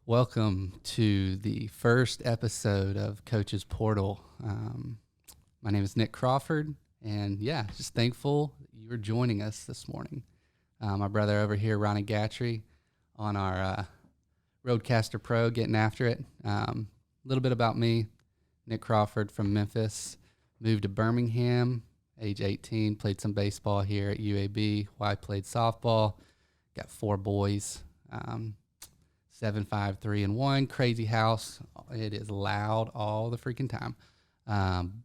Welcome to the first episode of Coach's Portal. My name is Nick Crawford, and just thankful you are joining us this morning. My brother over here, Ronnie Gatry, on our Roadcaster Pro, getting after it. A little bit about me, Nick Crawford from Memphis, moved to Birmingham, age 18, played some baseball here at UAB. Wife played softball, got 4 boys. 7, 5, 3, and 1. Crazy house. It is loud all the freaking time.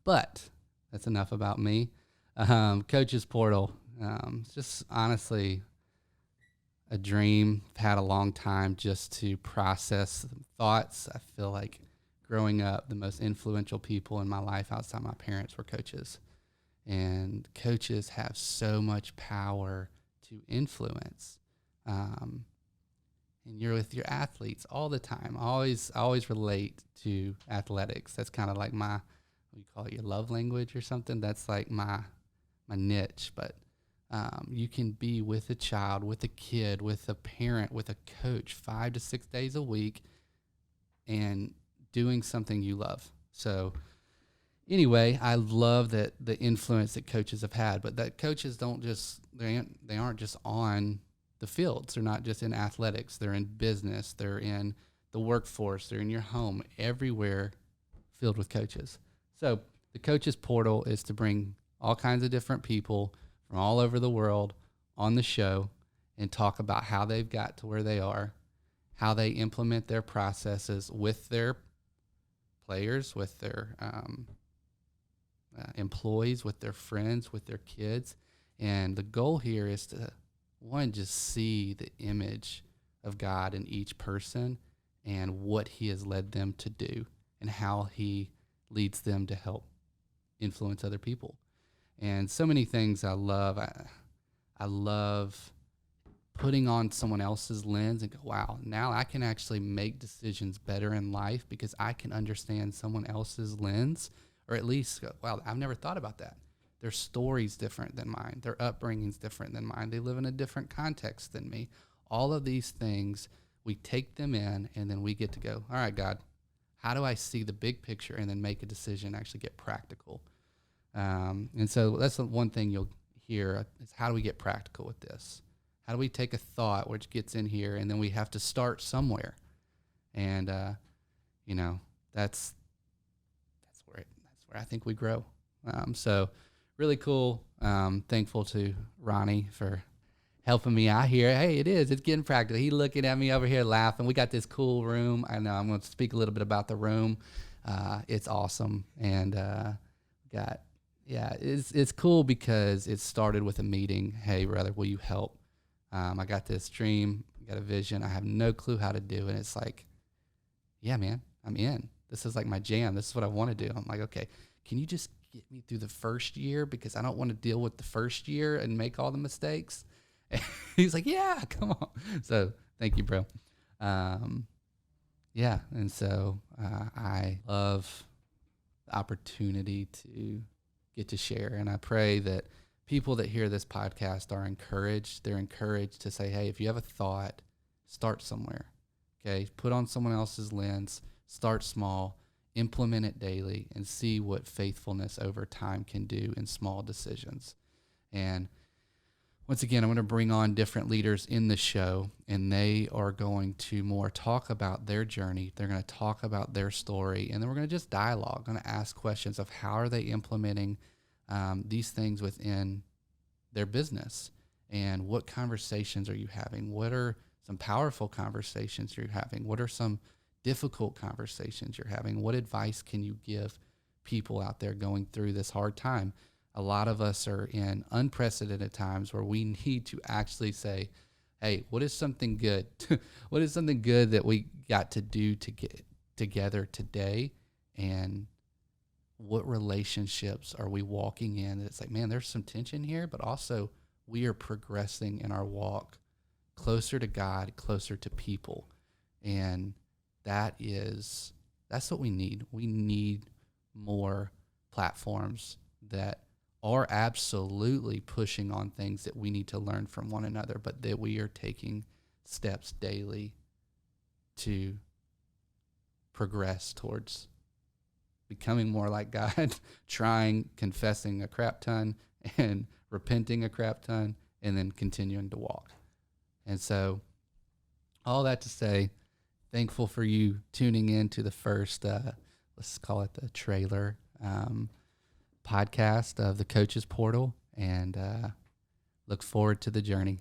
But that's enough about me. Coach's Portal. It's just honestly a dream. I've had a long time just to process thoughts. I feel like growing up, the most influential people in my life outside my parents were coaches. And coaches have so much power to influence. And you're with your athletes all the time. I always relate to athletics. That's kind of like my, what do you call it, your love language or something? That's like my niche. But you can be with a child, with a kid, with a parent, with a coach 5 to 6 days a week and doing something you love. So anyway, I love that the influence that coaches have had, but that coaches they aren't just on the fields. They're not just in athletics. They're in business. They're in the workforce. They're in your home, everywhere filled with coaches. So the Coach's Portal is to bring all kinds of different people from all over the world on the show and talk about how they've got to where they are, how they implement their processes with their players, with their employees, with their friends, with their kids. And the goal here is to just see the image of God in each person and what he has led them to do and how he leads them to help influence other people. And so many things I love. I love putting on someone else's lens and go, wow, now I can actually make decisions better in life because I can understand someone else's lens, or at least go, wow, I've never thought about that. Their story's different than mine. Their upbringing's different than mine. They live in a different context than me. All of these things, we take them in, and then we get to go, all right, God, how do I see the big picture and then make a decision, actually get practical? And so that's the one thing you'll hear is how do we get practical with this? How do we take a thought which gets in here, and then we have to start somewhere? And, that's where I think we grow. So really cool. Thankful to Ronnie for helping me out here. Hey, it's getting practical. He looking at me over here laughing. We got this cool room. I know I'm going to speak a little bit about the room. It's awesome. And it's cool because it started with a meeting. Hey, brother, will you help? I got this dream, got a vision. I have no clue how to do it. It's like, yeah, man, I'm in. This is like my jam. This is what I want to do. I'm like, okay, can you just get me through the first year because I don't want to deal with the first year and make all the mistakes? And he's like, yeah, come on. So thank you, bro. And so I love the opportunity to get to share. And I pray that people that hear this podcast are encouraged. They're encouraged to say, hey, if you have a thought, start somewhere. Okay, put on someone else's lens, start small, implement it daily, and see what faithfulness over time can do in small decisions. And once again, I'm going to bring on different leaders in the show, and they are going to more talk about their journey. They're going to talk about their story, and then we're going to just dialogue, going to ask questions of how are they implementing these things within their business, and what conversations are you having? What are some powerful conversations you're having? What are some difficult conversations you're having? What advice can you give people out there going through this hard time? A lot of us are in unprecedented times where we need to actually say, hey, what is something good? What is something good that we got to do to get together today? And what relationships are we walking in? It's like, man, there's some tension here, but also we are progressing in our walk closer to God, closer to people. And that's what we need. We need more platforms that are absolutely pushing on things that we need to learn from one another, but that we are taking steps daily to progress towards becoming more like God, confessing a crap ton and repenting a crap ton, and then continuing to walk. And so all that to say, thankful for you tuning in to the first, let's call it the trailer podcast of the Coaches Portal, and look forward to the journey.